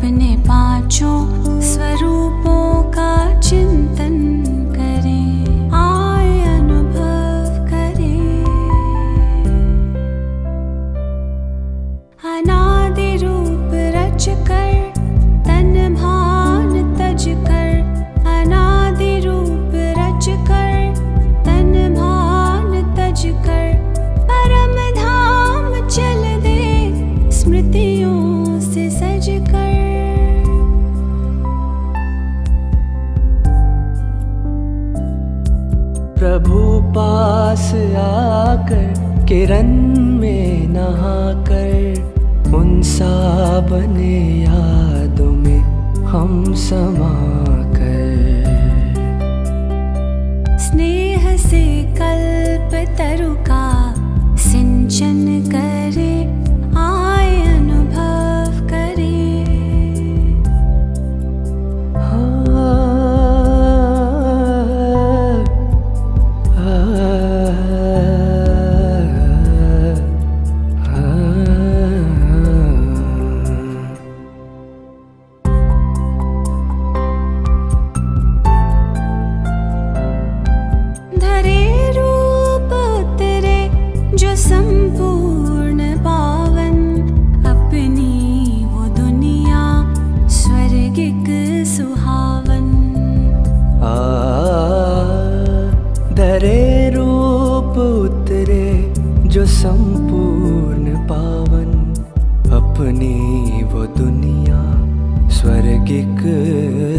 अपने पांचों स्वरूपों का चिंतन करें, आए अनुभव करें। अनादि रूप रच कर तन भान तज कर, अनादि रूप रच कर तन भान तज कर, परम धाम चल दे स्मृतियों से सज कर। प्रभु पास आकर किरण में नहाकर, उन सावन यादों में हम समा कर, स्नेह से कल्प तरु का सिंचन करे, आए अनुभव करे। धरे रूप उतरे जो संपूर्ण पावन, अपनी वो दुनिया स्वर्गिक सुहावन। धरे रूप उतरे जो संपूर्ण पावन, अपनी वो दुनिया स्वर्गिक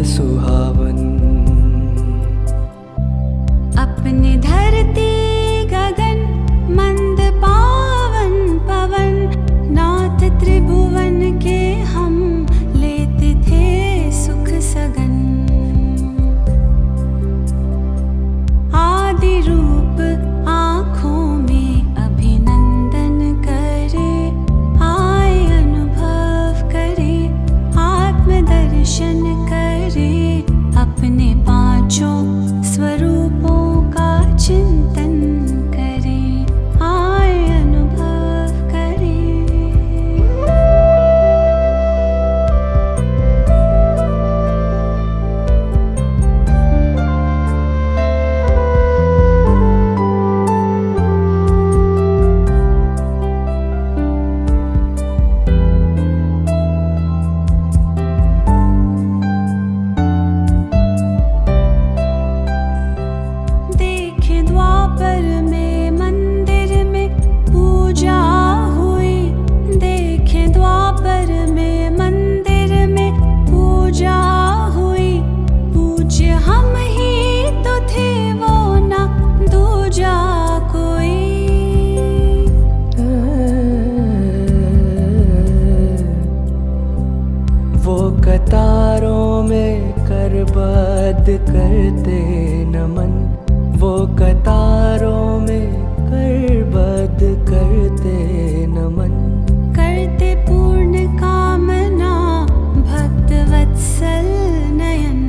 सुहावन। अपने धरती गगन मंद पावन पवन, नाथ त्रिभुवन के हम लेते थे सुख सगन। आदि रूप आँखों में अभिनंदन करे, आए अनुभव करे, आत्मदर्शन करे, अपने पांचों स्वरूपों का चिंतन करे, आए अनुभव करे। देखें द्वापर में मंदिर में पूजा हुई, देखें द्वापर में मंदिर में पूजा हुई, पूज्य हम ही तो थे वो ना दूजा कोई। वो कतारों में करबद्ध करते नमन, वो कतारों में करबद्ध करते नमन, करते पूर्ण कामना भक्त वत्सल नयन।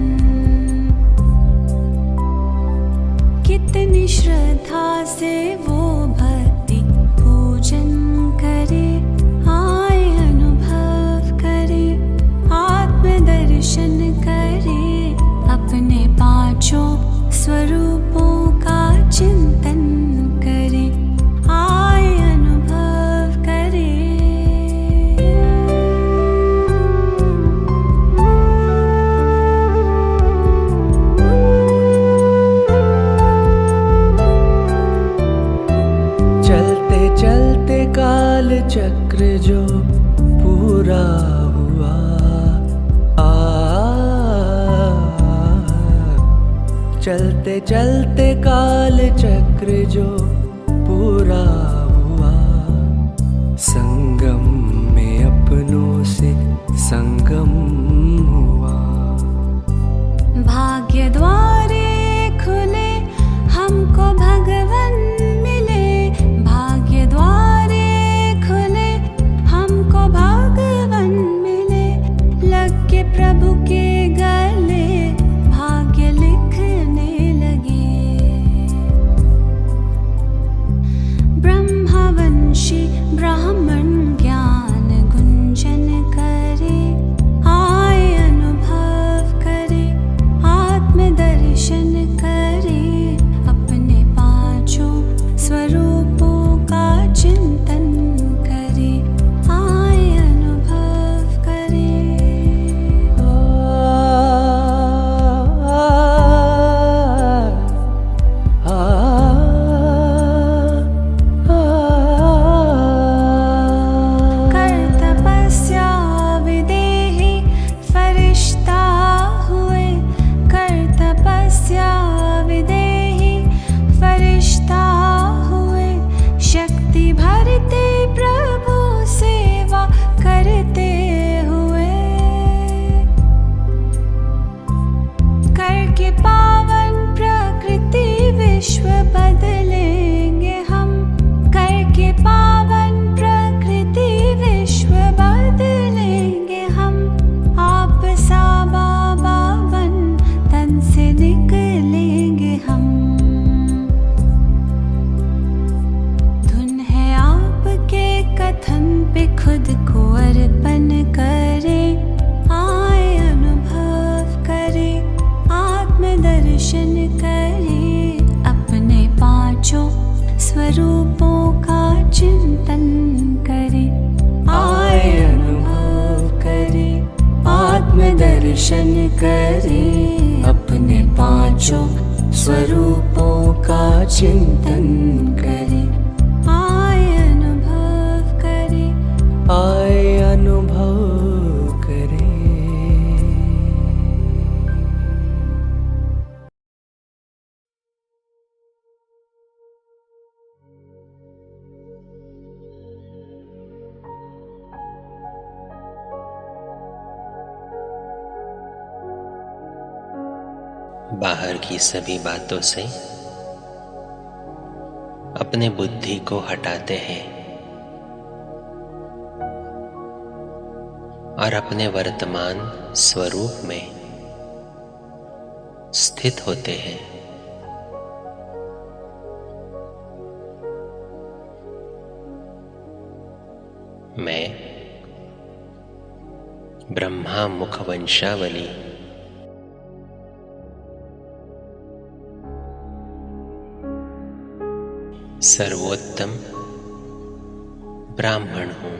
कितनी श्रद्धा से वो भक्ति पूजन करे, आए अनुभव करे, आत्मदर्शन करे, अपने पांचों स्वरूपों का चिंतन करे, आए अनुभव करे। चलते चलते काल चक्र जो पूरा हुआ, चलते चलते काल चक्र जो पूरा हुआ, संगम में अपनों से संगम हुआ। भाग्य द्वारे खुले हमको भगवन मिले, भाग्य द्वारे खुले हमको भगवन मिले, लग के प्रभु के गले भाग्य लिखने लगे। ब्रह्मवंशी ब्राह्मण ज्ञान गुंजन करे, करके पावन प्रकृति विश्व बदलेंगे हम, करके पावन प्रकृति विश्व बदलेंगे हम। आप सा बाबा बन तन से निकलेंगे हम। धुन है आपके कथन पे खुद को अर्पण करें, आए अनुभव करें, आत्मदर्शन करें, अपने पांचों स्वरूपों का चिंतन करें। आए अनुभव करें, आत्मदर्शन करें, अपने पांचों स्वरूपों का चिंतन करें। आए अनुभव करें, आए अनुभव करें। बाहर की सभी बातों से अपने बुद्धि को हटाते हैं और अपने वर्तमान स्वरूप में स्थित होते हैं। मैं ब्रह्मा मुख वंशावली सर्वोत्तम ब्राह्मण हूं।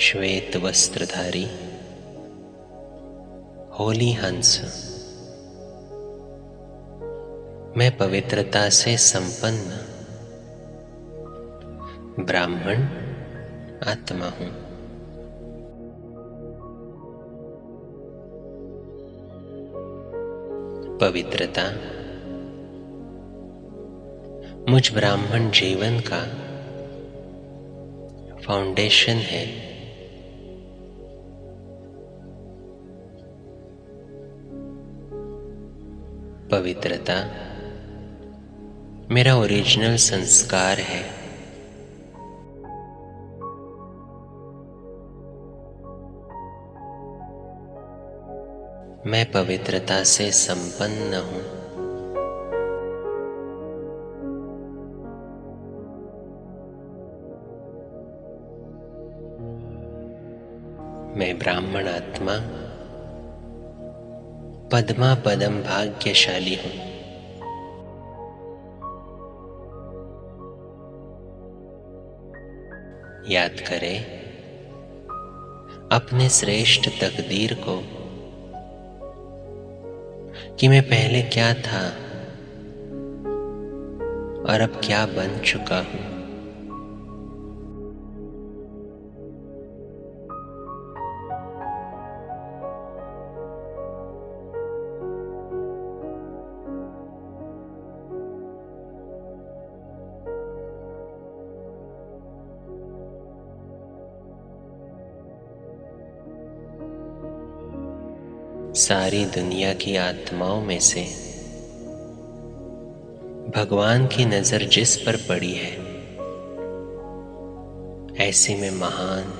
श्वेत वस्त्रधारी होली हंस, मैं पवित्रता से संपन्न ब्राह्मण आत्मा हूं। पवित्रता मुझ ब्राह्मण जीवन का फाउंडेशन है। पवित्रता मेरा ओरिजिनल संस्कार है। मैं पवित्रता से संपन्न हूं। मैं ब्राह्मण आत्मा पद्मा पदम भाग्यशाली हूं। याद करें अपने श्रेष्ठ तकदीर को कि मैं पहले क्या था और अब क्या बन चुका हूं। सारी दुनिया की आत्माओं में से भगवान की नजर जिस पर पड़ी है, ऐसी मैं महान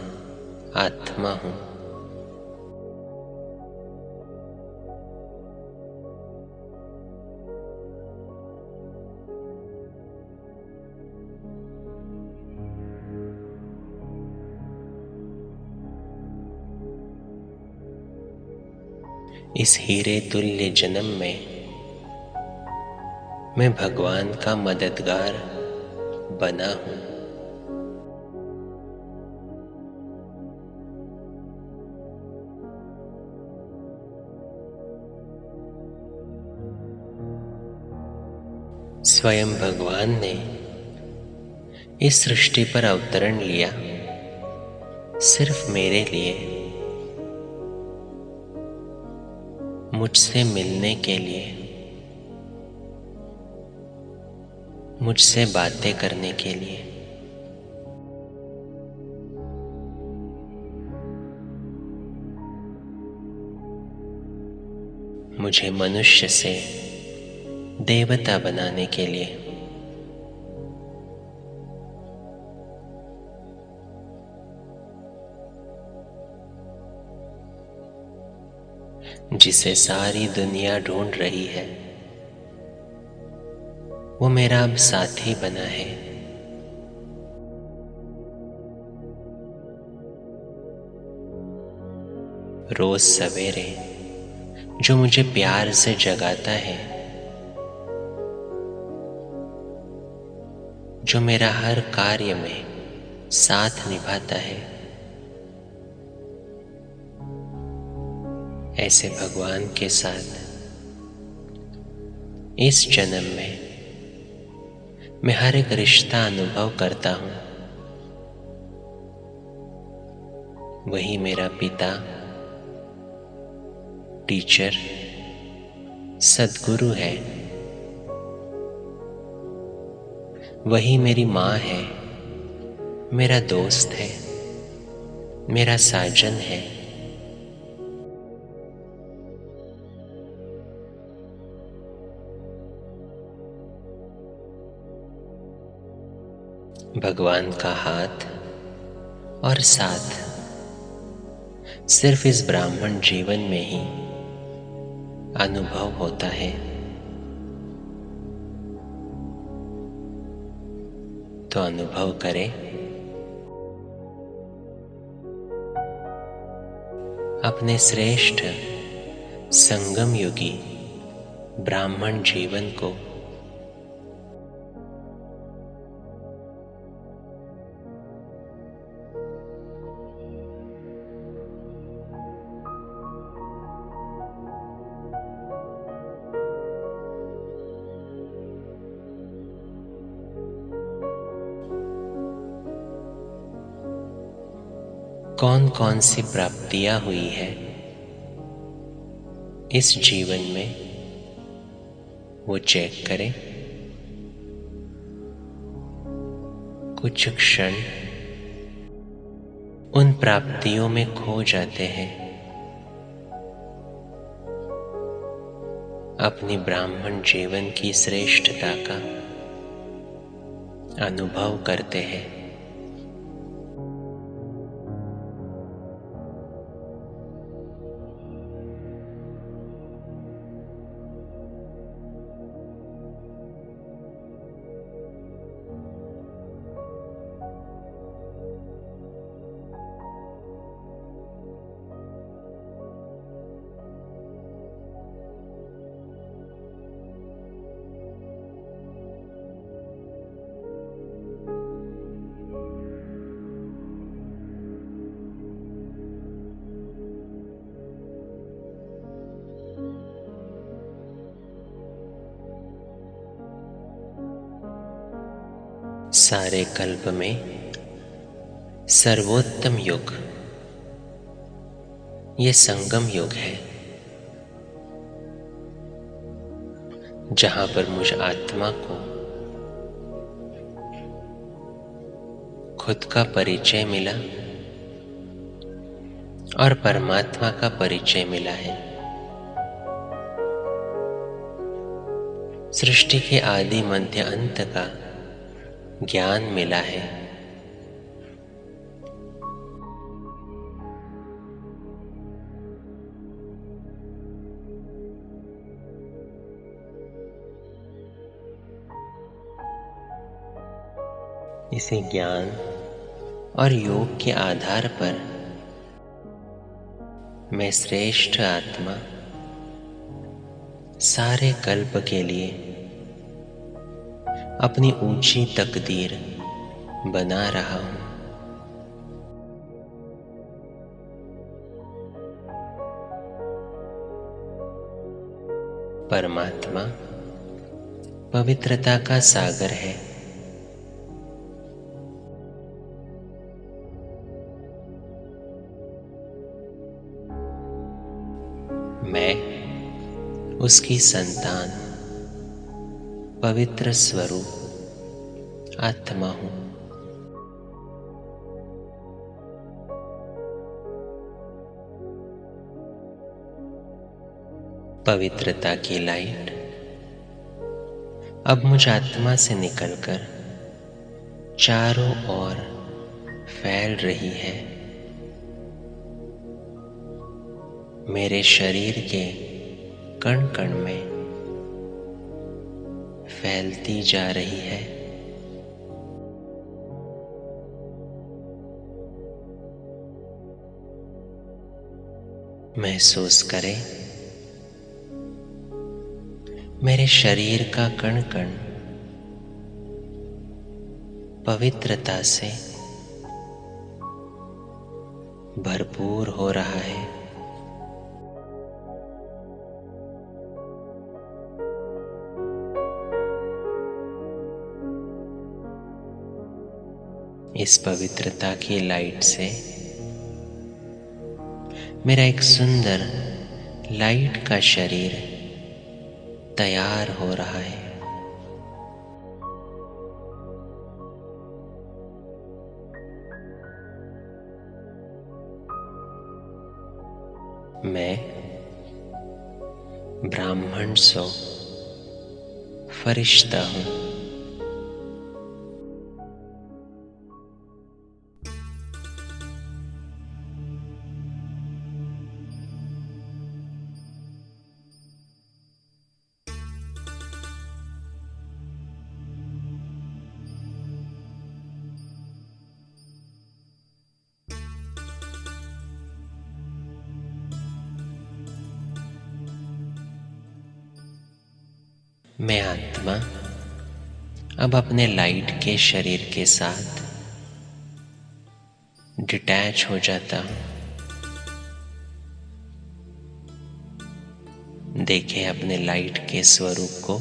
आत्मा हूं। इस हीरे तुल्य जन्म में मैं भगवान का मददगार बना हूं। स्वयं भगवान ने इस सृष्टि पर अवतरण लिया सिर्फ मेरे लिए, मुझसे मिलने के लिए, मुझसे बातें करने के लिए। मुझे मनुष्य से देवता बनाने के लिए। जिसे सारी दुनिया ढूंढ रही है, वो मेरा अब साथी बना है। रोज सवेरे जो मुझे प्यार से जगाता है, जो मेरा हर कार्य में साथ निभाता है, ऐसे भगवान के साथ इस जन्म में मैं हर एक रिश्ता अनुभव करता हूं। वही मेरा पिता, टीचर, सद्गुरु है। वही मेरी माँ है, मेरा दोस्त है, मेरा साजन है। भगवान का हाथ और साथ सिर्फ इस ब्राह्मण जीवन में ही अनुभव होता है। तो अनुभव करें अपने श्रेष्ठ संगम युगी ब्राह्मण जीवन को। कौन कौन सी प्राप्तियां हुई है इस जीवन में, वो चेक करें। कुछ क्षण उन प्राप्तियों में खो जाते हैं, अपनी ब्राह्मण जीवन की श्रेष्ठता का अनुभव करते हैं। सारे कल्प में सर्वोत्तम युग ये संगम युग है, जहां पर मुझ आत्मा को खुद का परिचय मिला और परमात्मा का परिचय मिला है। सृष्टि के आदि मध्य अंत का ज्ञान मिला है। इसी ज्ञान और योग के आधार पर मैं श्रेष्ठ आत्मा सारे कल्प के लिए अपनी ऊंची तकदीर बना रहा हूं। परमात्मा पवित्रता का सागर है। मैं उसकी संतान पवित्र स्वरूप आत्मा हूं। पवित्रता की लाइट अब मुझ आत्मा से निकलकर चारों ओर फैल रही है। मेरे शरीर के कण कण में फैलती जा रही है। महसूस करें, मेरे शरीर का कण कण पवित्रता से भरपूर हो रहा है। इस पवित्रता की लाइट से मेरा एक सुंदर लाइट का शरीर तैयार हो रहा है। मैं ब्राह्मण सो फरिश्ता हूं। मैं आत्मा अब अपने लाइट के शरीर के साथ डिटैच हो जाता हूं। देखें अपने लाइट के स्वरूप को।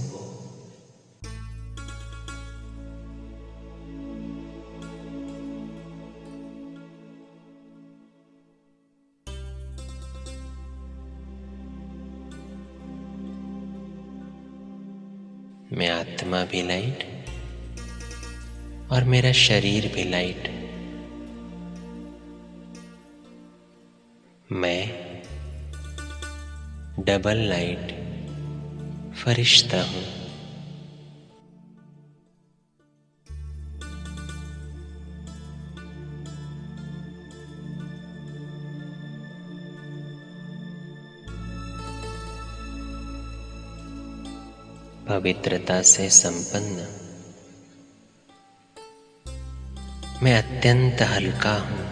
मैं आत्मा भी लाइट और मेरा शरीर भी लाइट। मैं डबल लाइट फरिश्ता हूं। पवित्रता से संपन्न मैं अत्यंत हल्का हूं।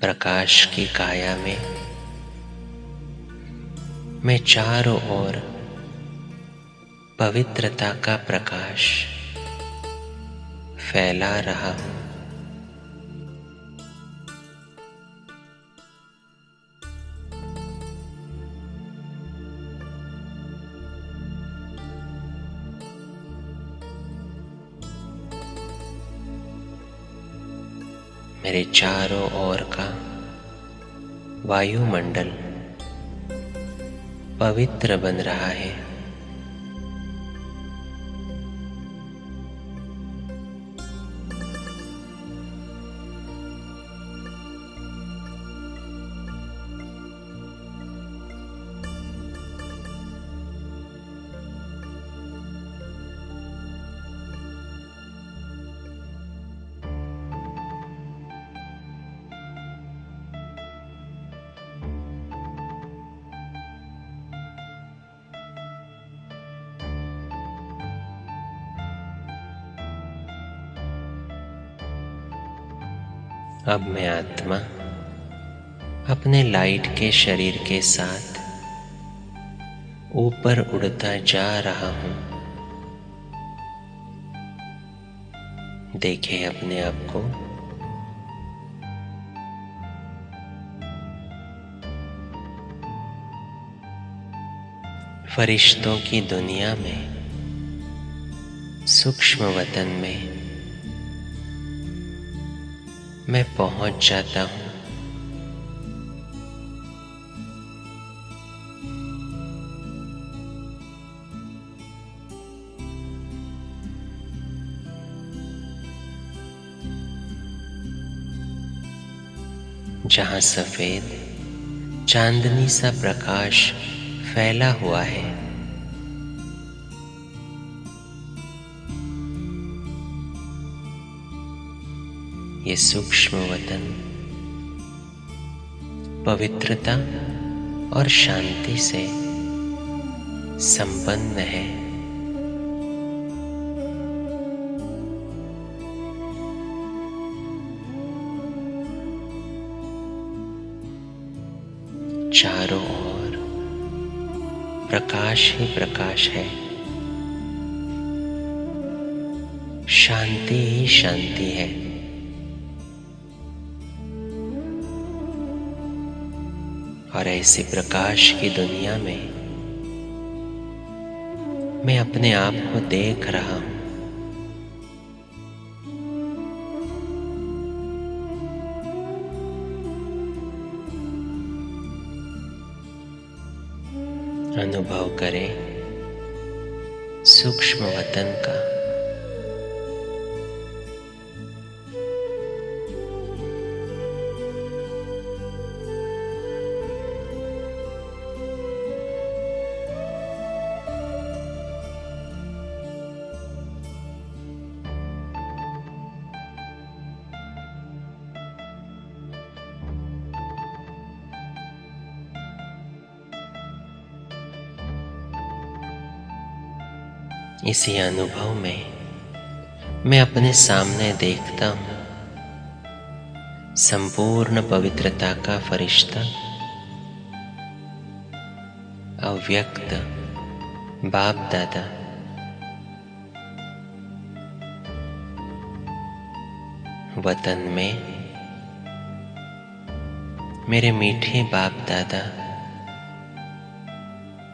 प्रकाश की काया में मैं चारों ओर पवित्रता का प्रकाश फैला रहा हूं। मेरे चारों ओर का वायुमंडल पवित्र बन रहा है। अब मैं आत्मा अपने लाइट के शरीर के साथ ऊपर उड़ता जा रहा हूं। देखें अपने आप को। फरिश्तों की दुनिया में, सूक्ष्म वतन में मैं पहुंच जाता हूं। जहां सफेद चांदनी सा प्रकाश फैला हुआ है। ये सूक्ष्म वतन पवित्रता और शांति से संपन्न है। चारों ओर प्रकाश ही प्रकाश है, शांति ही शांति है। और ऐसे प्रकाश की दुनिया में मैं अपने आप को देख रहा हूं। अनुभव करें सूक्ष्म वतन का। इसी अनुभव में मैं अपने सामने देखता हूं संपूर्ण पवित्रता का फरिश्ता, अव्यक्त बाप दादा। वतन में मेरे मीठे बाप दादा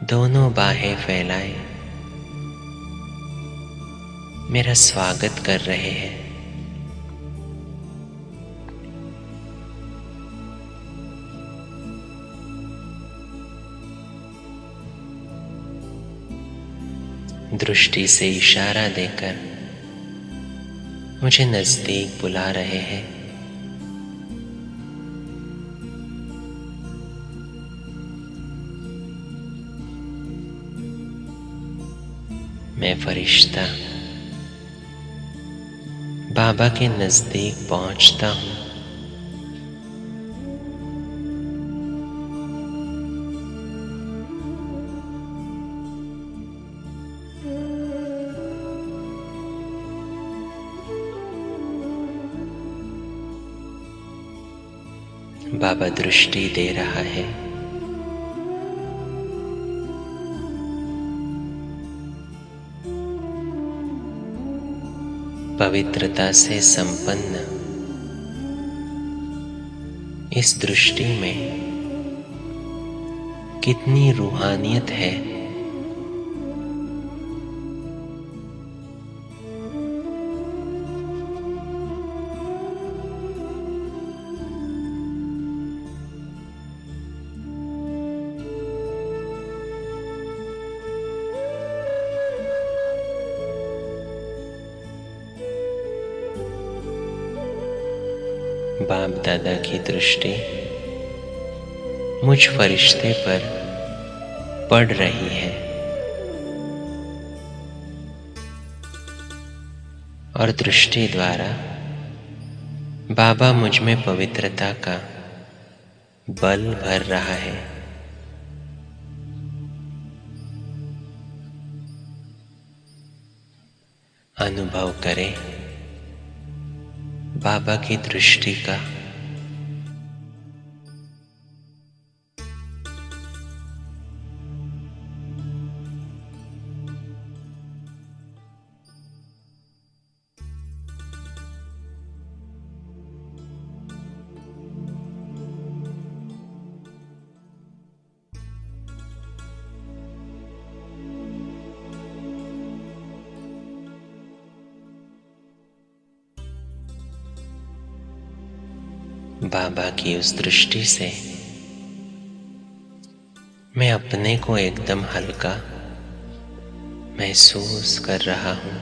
दोनों बाहें फैलाए मेरा स्वागत कर रहे हैं। दृष्टि से इशारा देकर मुझे नजदीक बुला रहे हैं। मैं फरिश्ता बाबा के नजदीक पहुंचता हूं। बाबा दृष्टि दे रहा है। पवित्रता से संपन्न इस दृष्टि में कितनी रूहानियत है। बाप दादा की दृष्टि मुझ फरिश्ते पर पड़ रही है और दृष्टि द्वारा बाबा मुझ में पवित्रता का बल भर रहा है। अनुभव करें बाबा की दृष्टि का। बाबा की उस दृष्टि से मैं अपने को एकदम हल्का महसूस कर रहा हूं।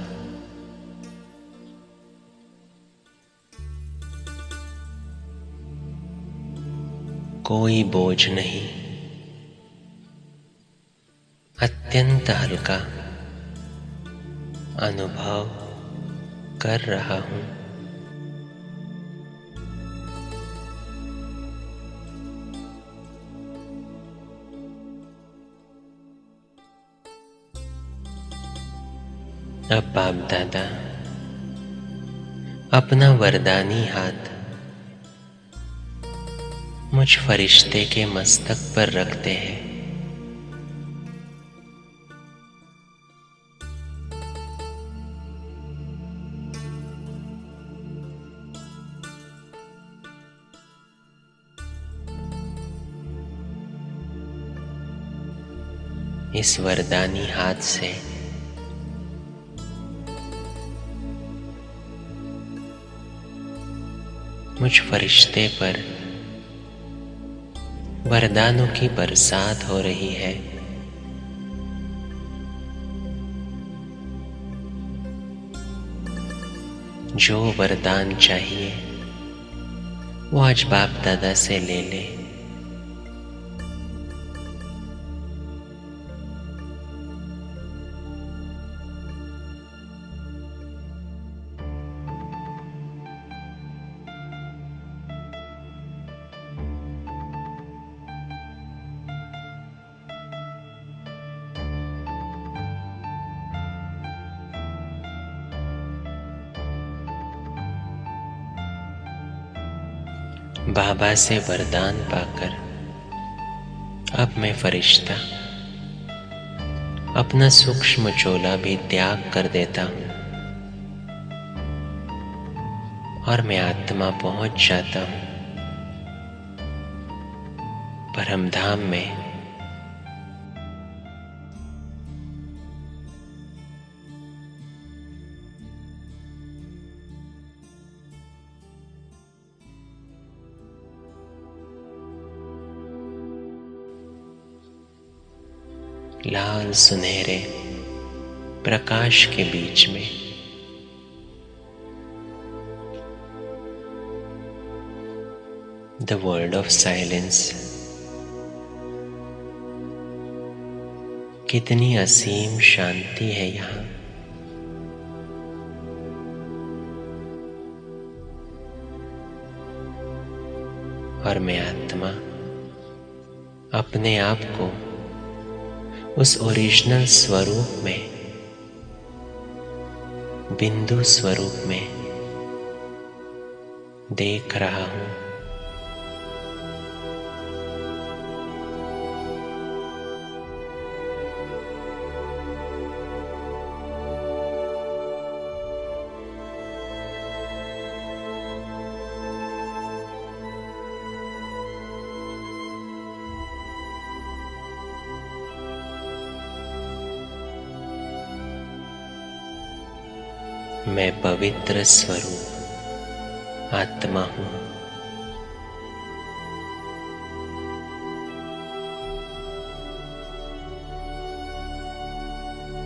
कोई बोझ नहीं, अत्यंत हल्का अनुभव कर रहा हूं। अब बाप दादा अपना वरदानी हाथ मुझ फरिश्ते के मस्तक पर रखते हैं। इस वरदानी हाथ से मुझ फरिश्ते पर वरदानों की बरसात हो रही है। जो वरदान चाहिए वो आज बाप दादा से ले ले। बाबा से वरदान पाकर अब मैं फरिश्ता अपना सूक्ष्म चोला भी त्याग कर देता हूं और मैं आत्मा पहुंच जाता हूं परम धाम में। लाल सुनहरे प्रकाश के बीच में द वर्ल्ड ऑफ साइलेंस कितनी असीम शांति है यहाँ। और मैं आत्मा अपने आप को उस ओरिजिनल स्वरूप में, बिंदु स्वरूप में देख रहा हूं। मैं पवित्र स्वरूप आत्मा हूं।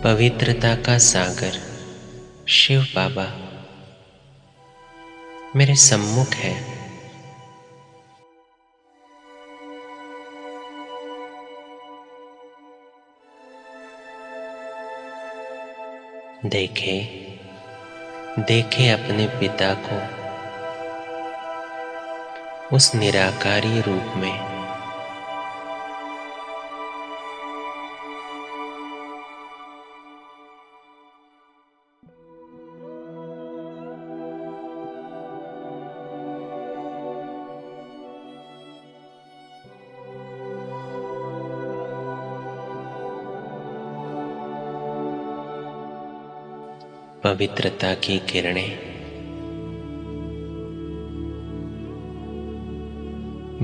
पवित्रता का सागर शिव बाबा मेरे सम्मुख है। देखे देखे अपने पिता को उस निराकारी रूप में। पवित्रता की किरणें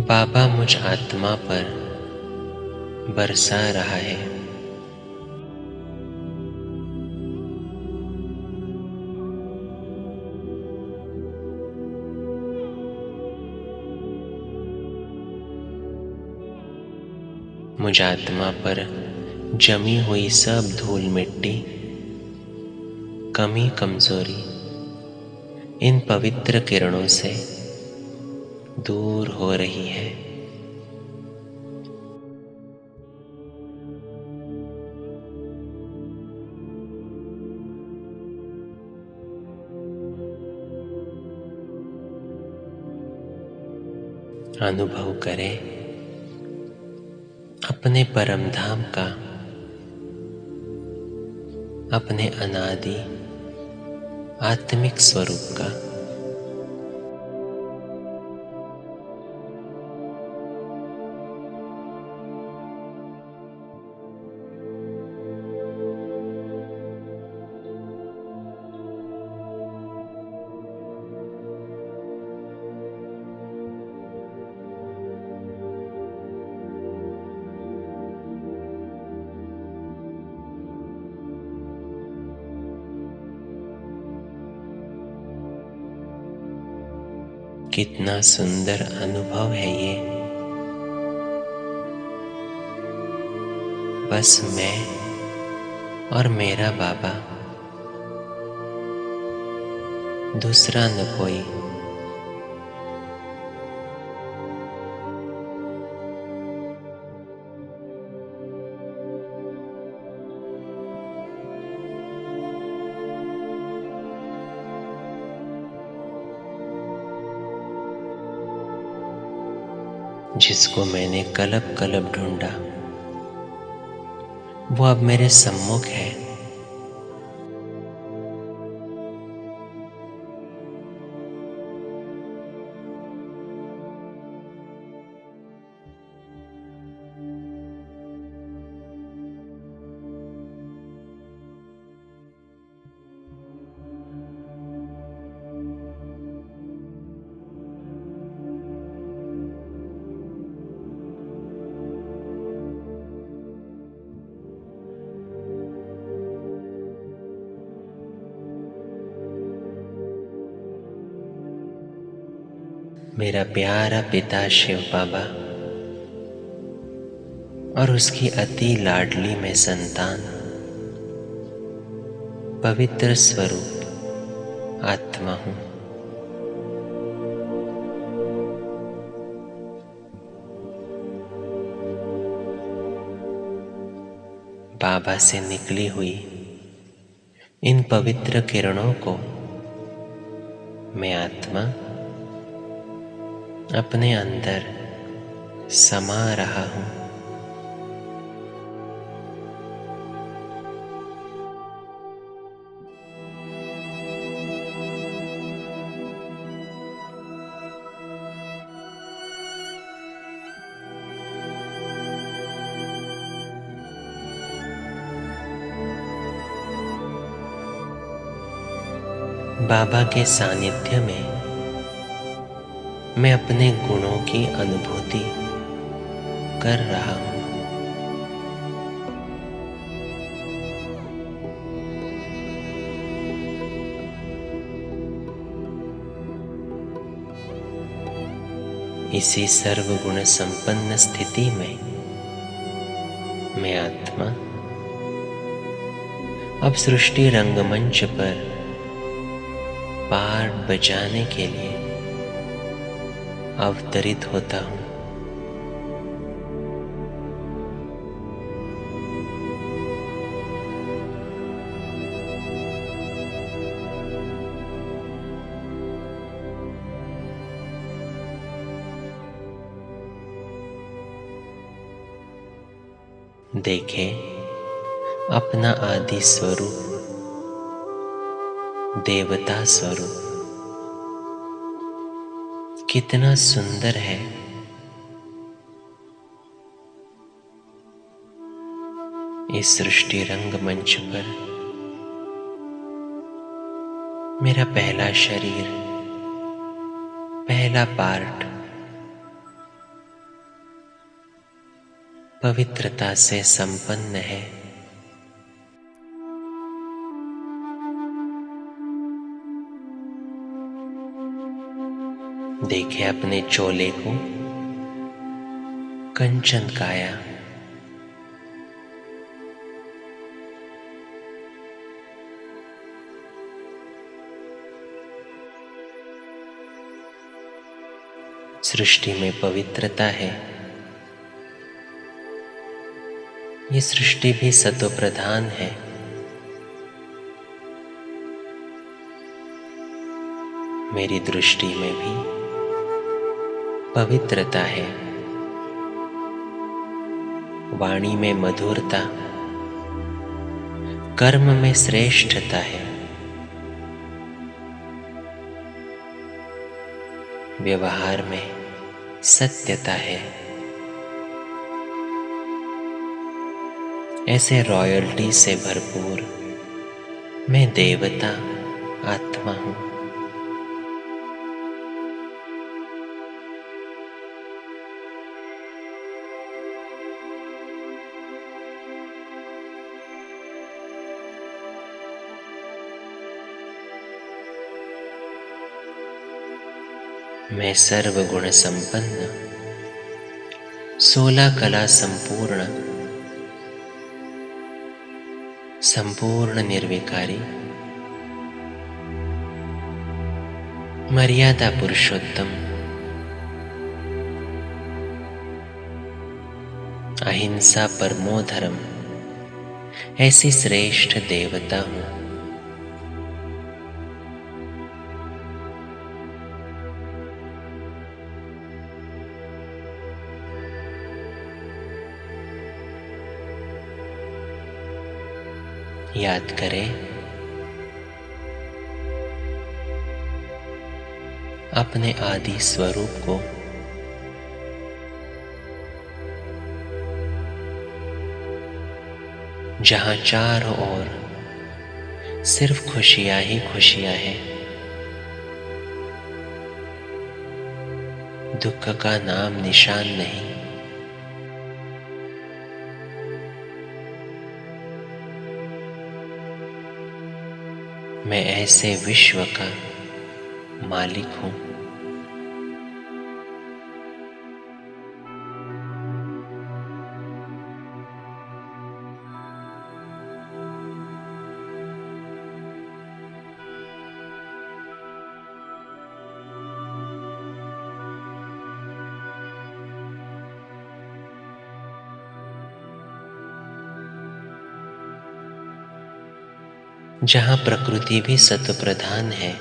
बाबा मुझ आत्मा पर बरसा रहा है। मुझ आत्मा पर जमी हुई सब धूल मिट्टी, कमी कमजोरी इन पवित्र किरणों से दूर हो रही है। अनुभव करें अपने परम धाम का, अपने अनादि आत्मिक स्वरूप का। कितना सुंदर अनुभव है ये। बस मैं और मेरा बाबा, दूसरा न कोई। जिसको मैंने कलब कलब ढूंढा वो अब मेरे सम्मुख है। मेरा प्यारा पिता शिव बाबा और उसकी अति लाडली मैं संतान, पवित्र स्वरूप आत्मा हूं। बाबा से निकली हुई इन पवित्र किरणों को मैं आत्मा अपने अंदर समा रहा हूं। बाबा के सानिध्य में मैं अपने गुणों की अनुभूति कर रहा हूं। इसी सर्वगुण संपन्न स्थिति में मैं आत्मा अब सृष्टि रंगमंच पर पार्ट बजाने के लिए अवतरित होता हूं। देखें अपना आदि स्वरूप, देवता स्वरूप कितना सुंदर है। इस सृष्टि रंगमंच पर मेरा पहला शरीर, पहला पार्ट पवित्रता से संपन्न है। देखे अपने चोले को, कंचन काया, सृष्टि में पवित्रता है। ये सृष्टि भी सतो प्रधान है। मेरी दृष्टि में भी पवित्रता है, वाणी में मधुरता, कर्म में श्रेष्ठता है, व्यवहार में सत्यता है। ऐसे रॉयल्टी से भरपूर मैं देवता आत्मा हूं। मैं सर्वगुण संपन्न, 16 कला संपूर्ण, संपूर्ण निर्विकारी, मर्यादा पुरुषोत्तम, अहिंसा परमो धर्म, ऐसी श्रेष्ठ देवता हूं। याद करें, अपने आदि स्वरूप को। जहां चारों ओर सिर्फ खुशियां ही खुशियां हैं, दुख का नाम निशान नहीं। मैं ऐसे विश्व का मालिक हूं। जहां प्रकृति भी सत्व प्रधान है,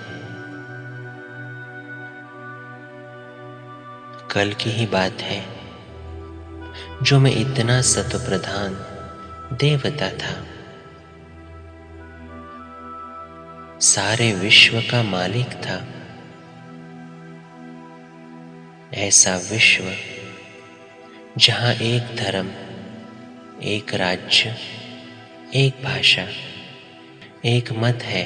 कल की ही बात है जो मैं इतना सत्व प्रधान देवता था, सारे विश्व का मालिक था। ऐसा विश्व जहां एक धर्म, एक राज्य, एक भाषा, एक मत है।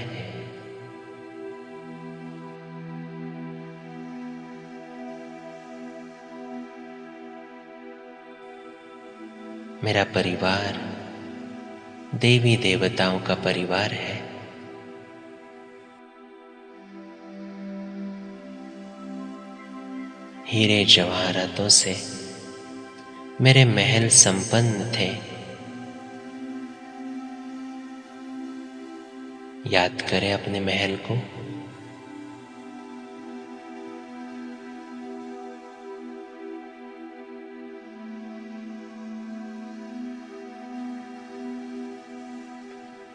मेरा परिवार देवी देवताओं का परिवार है। हीरे जवाहरातों से मेरे महल संपन्न थे। याद करें अपने महल को।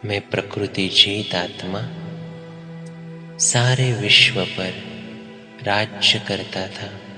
मैं प्रकृति जीत आत्मा सारे विश्व पर राज्य करता था।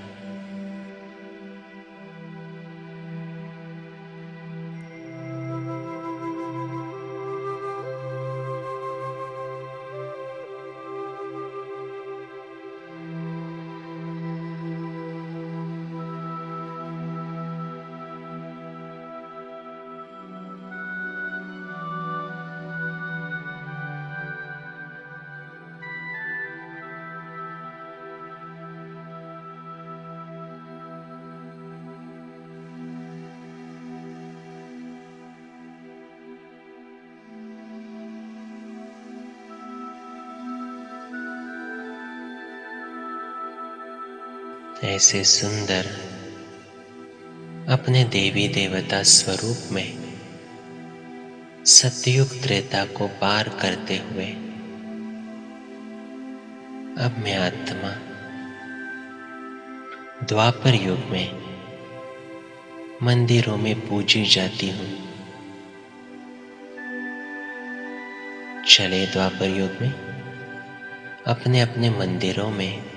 ऐसे सुंदर अपने देवी देवता स्वरूप में सतयुग त्रेता को पार करते हुए अब मैं आत्मा द्वापर युग में मंदिरों में पूजी जाती हूं। चले द्वापर युग में अपने अपने मंदिरों में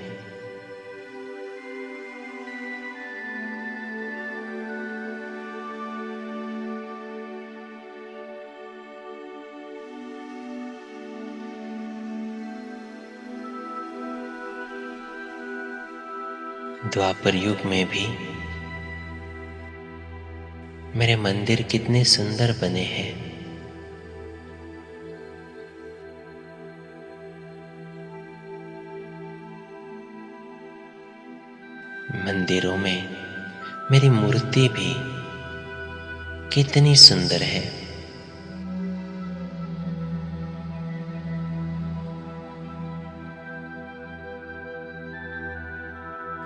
द्वापर युग में भी मेरे मंदिर कितने सुंदर बने हैं। मंदिरों में मेरी मूर्ति भी कितनी सुंदर है।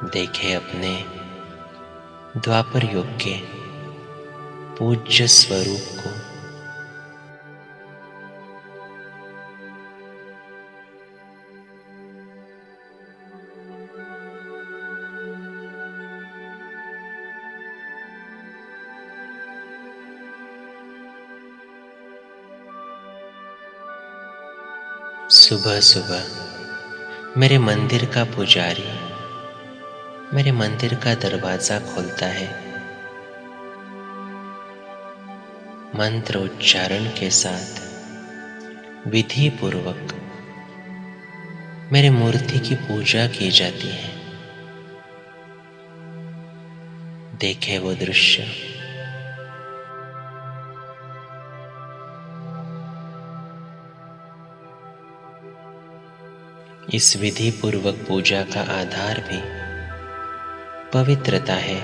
देखे अपने द्वापर युग के पूज्य स्वरूप को। सुबह सुबह मेरे मंदिर का पुजारी मेरे मंदिर का दरवाजा खोलता है। मंत्र उच्चारण के साथ विधि पूर्वक मेरी मूर्ति की पूजा की जाती है। देखे वो दृश्य। इस विधि पूर्वक पूजा का आधार भी पवित्रता है।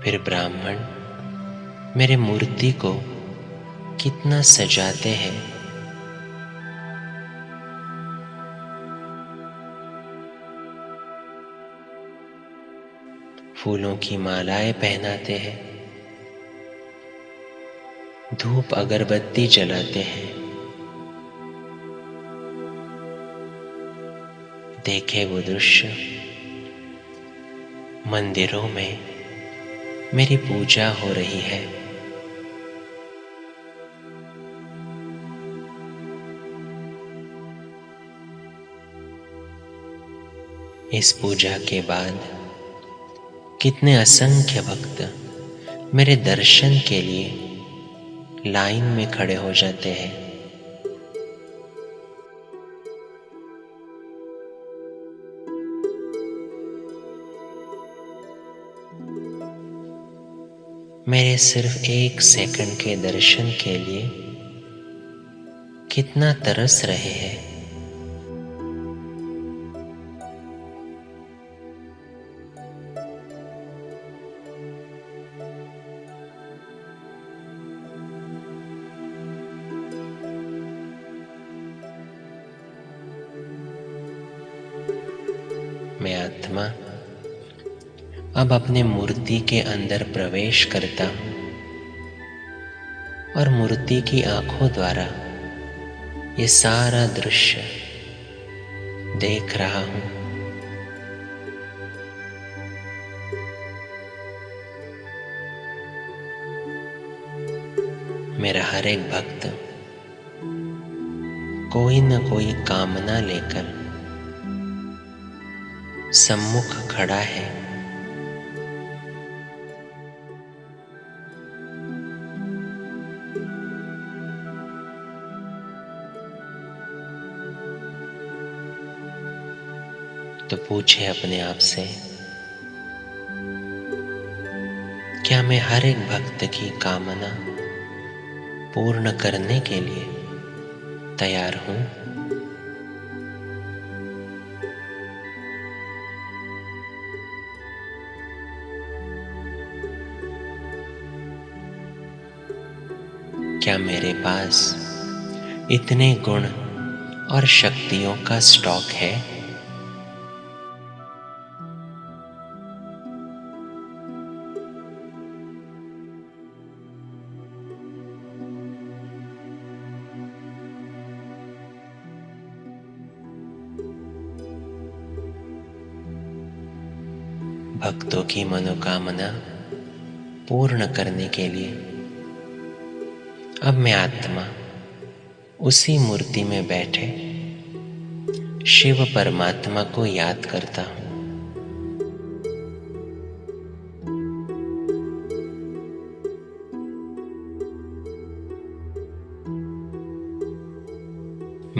फिर ब्राह्मण मेरे मूर्ति को कितना सजाते हैं। फूलों की मालाएं पहनाते हैं, धूप अगरबत्ती जलाते हैं। देखे वो दृश्य। मंदिरों में मेरी पूजा हो रही है। इस पूजा के बाद कितने असंख्य भक्त मेरे दर्शन के लिए लाइन में खड़े हो जाते हैं। मेरे सिर्फ 1 सेकंड के दर्शन के लिए कितना तरस रहे हैं। मैं आत्मा अब अपने मूर्ति के अंदर प्रवेश करता हूं और मूर्ति की आंखों द्वारा ये सारा दृश्य देख रहा हूं। मेरा हर एक भक्त कोई न कोई कामना लेकर सम्मुख खड़ा है। तो पूछे अपने आप से, क्या मैं हर एक भक्त की कामना पूर्ण करने के लिए तैयार हूं? क्या मेरे पास इतने गुण और शक्तियों का स्टॉक है? भक्तों की मनोकामना पूर्ण करने के लिए अब मैं आत्मा उसी मूर्ति में बैठे शिव परमात्मा को याद करता हूं।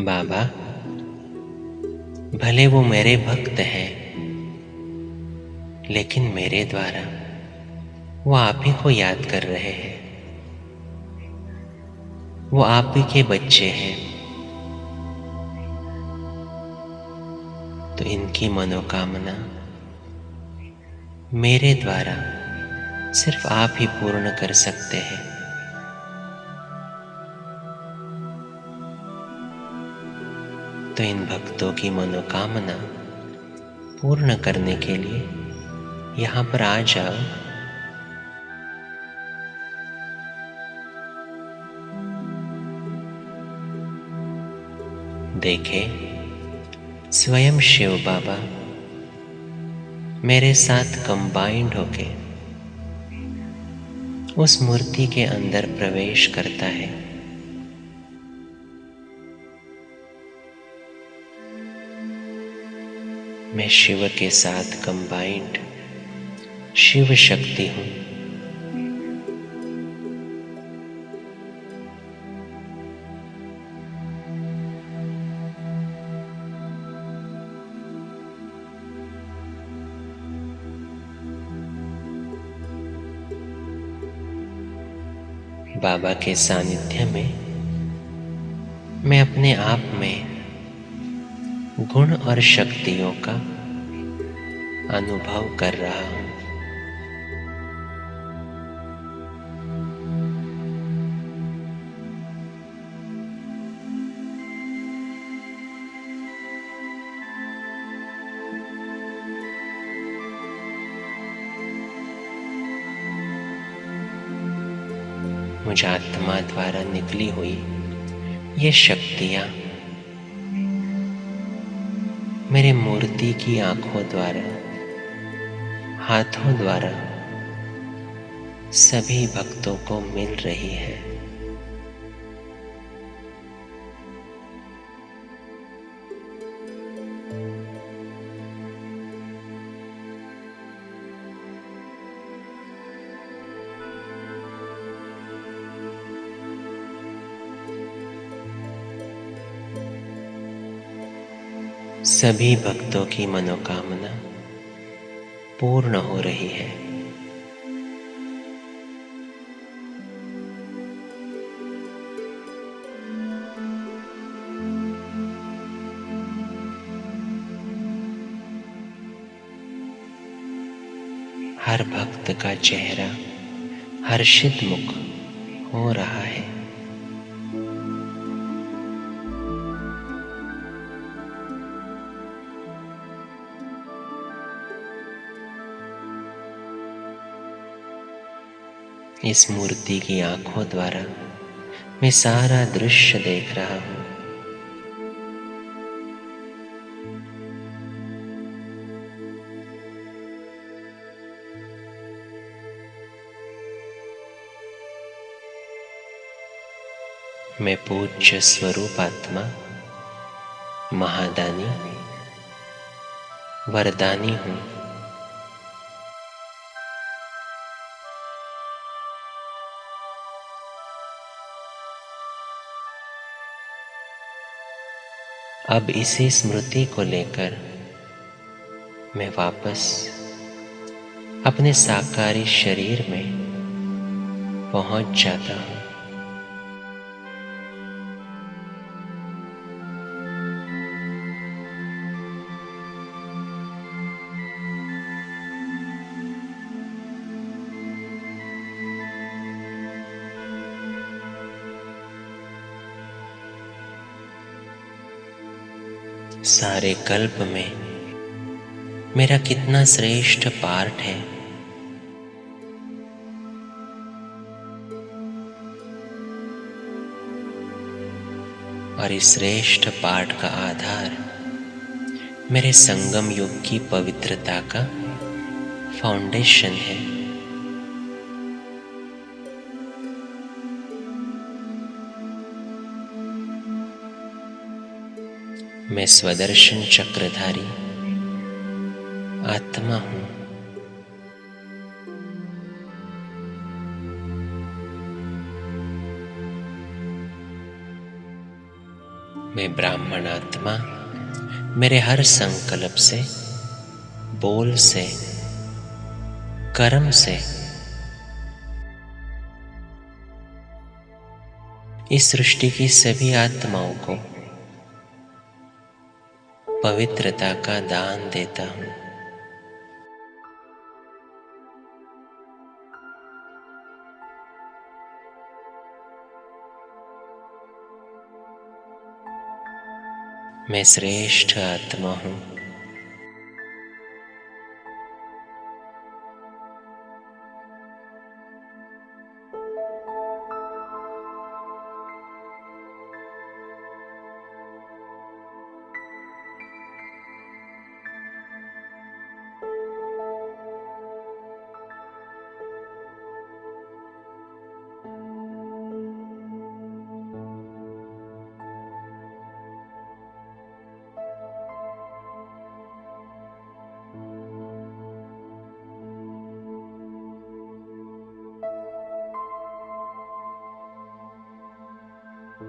बाबा, भले वो मेरे भक्त हैं, लेकिन मेरे द्वारा वो आप ही को याद कर रहे हैं। वो आप ही के बच्चे हैं, तो इनकी मनोकामना मेरे द्वारा सिर्फ आप ही पूर्ण कर सकते हैं। तो इन भक्तों की मनोकामना पूर्ण करने के लिए यहाँ पर आ जाओ। देखे, स्वयं शिव बाबा मेरे साथ कंबाइंड होके उस मूर्ति के अंदर प्रवेश करता है। मैं शिव के साथ कंबाइंड शिव शक्ति हूं। बाबा के सानिध्य में मैं अपने आप में गुण और शक्तियों का अनुभव कर रहा हूं। मुझ आत्मा द्वारा निकली हुई ये शक्तियां मेरे मूर्ति की आंखों द्वारा, हाथों द्वारा सभी भक्तों को मिल रही है। सभी भक्तों की मनोकामना पूर्ण हो रही है। हर भक्त का चेहरा हर्षित मुख हो रहा है। इस मूर्ति की आंखों द्वारा मैं सारा दृश्य देख रहा हूं। मैं पूज्य स्वरूप आत्मा महादानी वरदानी हूं। अब इसी स्मृति को लेकर मैं वापस अपने साकारी शरीर में पहुंच जाता हूं। सारे कल्प में मेरा कितना श्रेष्ठ पार्ट है। और इस श्रेष्ठ पाठ का आधार मेरे संगम युग की पवित्रता का फाउंडेशन है। मैं स्वदर्शन चक्रधारी आत्मा हूं। मैं ब्राह्मण आत्मा मेरे हर संकल्प से, बोल से, कर्म से इस सृष्टि की सभी आत्माओं को पवित्रता का दान देता हूं। मैं श्रेष्ठ आत्मा हूं।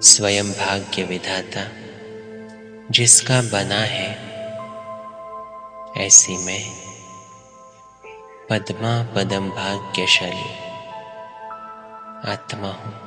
स्वयं भाग्य विधाता जिसका बना है, ऐसी मैं पद्मा पदम भाग्यशाली आत्मा हूं।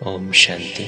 ओम शांति।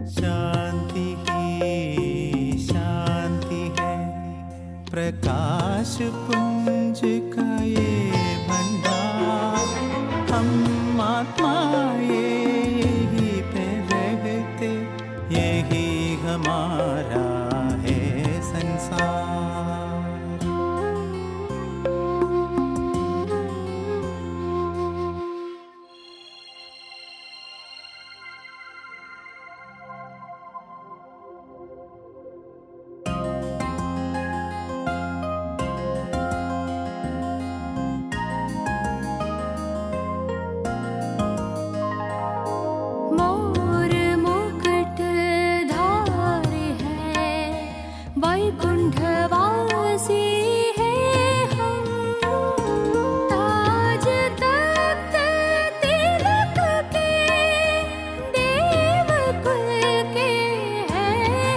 शांति ही शांति है, प्रकाश पुंज का ये भंडार। हम आत्माएं यही पे रहते, यही हमारा है संसार। वैकुंठवासी है हम, ताज तख्त तिलक के देवकुल के हैं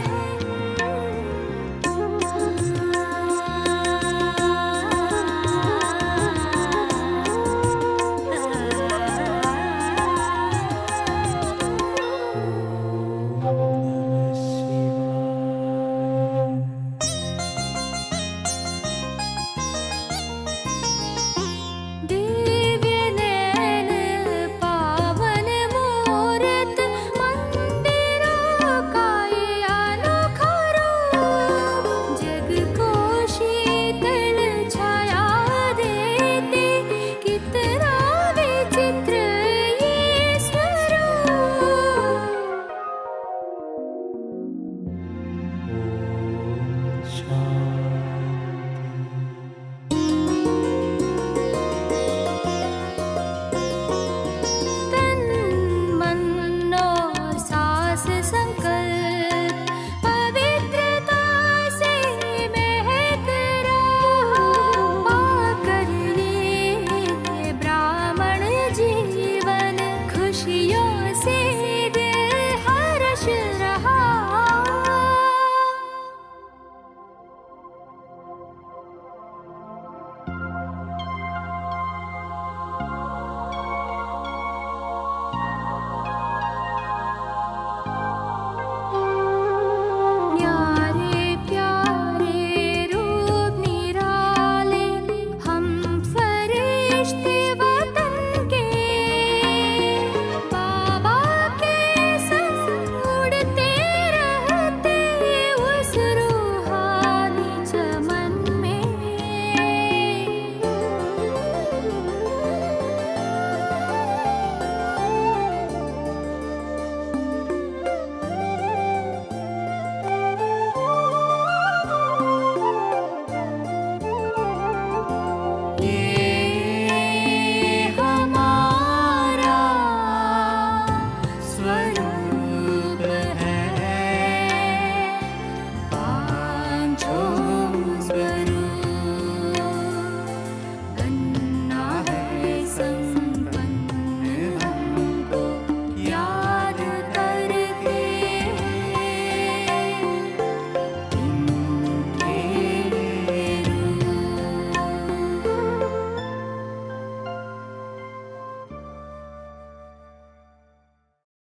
दिव्य नैन पावन मूरत मंदिरों का ये अनोखा रूप, जग को शीतल छाया देते, कितना विचित्र ये स्वरूप। शांति